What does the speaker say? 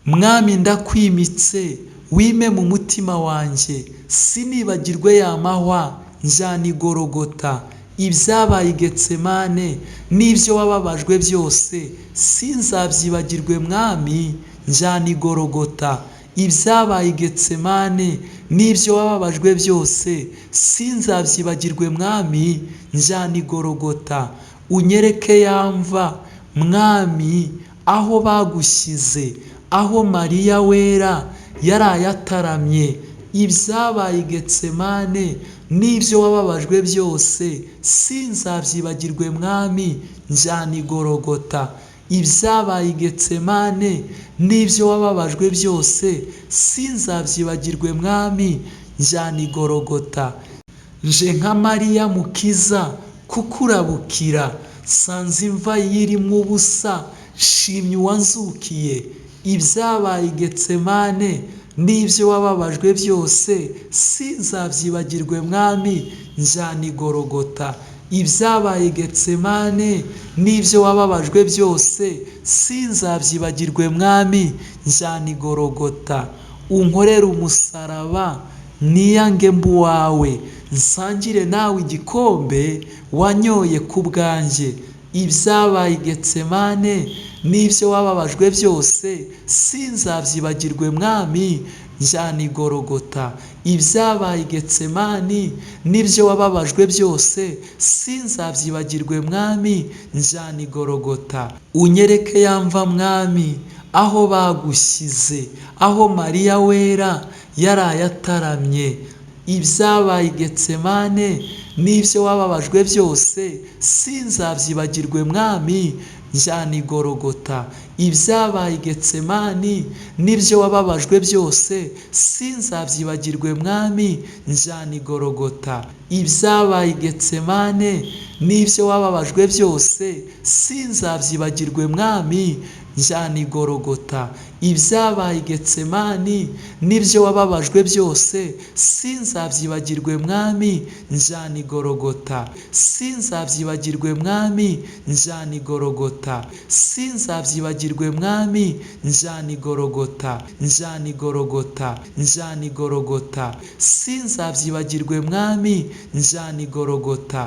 Mwami ndakwimitse wime mu mutima wanjye, sinibagirwe ya mahwa njyana i Gologota. Ibyabaye i Getsemane n'ibyo wababajwe byose sinzabyibagirwe mwami, njyana i Gologota. Ibyabaye i Getsemane n'ibyo wababajwe byose sinzabyibagirwe mwami, njyana i Gologota. Unyereke ya mva mwami, aho bagushyize, aho Mariya wera yaraye ataramye. Ibyabaye i Getsemane n'ibyo wababajwe byose sinzabyibagirwe mwami, njyana i Gologota. Ibyabaye i Getsemane n'ibyo wababajwe byose sinzabyibagirwe mwami, njyana i Gologota. Nje nka Mariya mukiza kukurabukira, sanze imva yirimo ubusa, shimye uwanzukiye. Ibyabaye i Getsemane n'ibyo wababajwe byose sinzabyibagirwe mwami, njyana i Gologota. Ibyabaye i Getsemane n'ibyo wababajwe byose sinzabyibagirwe mwami, njyana i Gologota. Unkorere umusaraba niyange mbe uwawe, nsangire nawe igikombe wanyoye ku bwanjye. Ibyabaye i Getsemane n'ibyo wababajwe byose sinzabyibagirwe mwami, njyana i Gologota. Ibyabaye i Getsemane n'ibyo wababajwe byose sinzabyibagirwe mwami, njyana i Gologota. Unyereke ya mva mwami, aho bagushyize, aho Mariya wera yaraye ataramye. Ibyabaye i Getsemane n'ibyo wababajwe byose sinzabyibagirwe mwami, njyana i Gologota. Ibyabaye i Getsemane n'ibyo wababajwe byose sinzabyibagirwe mwami, njyana i Gologota. Ibyabaye i Getsemane n'ibyo wababajwe byose sinzabyibagirwe mwami, njyana i Gologota. Ibyabaye i Getsemane n'ibyo wababajwe byose sinzabyibagirwe mwami, njyana i Gologota. Sinzabyibagirwe mwami, njyana i Gologota. Sinzabyibagirwe mwami, njyana i Gologota. Njyana i Gologota, njyana i Gologota. Sinzabyibagirwe mwami, njyana i Gologota.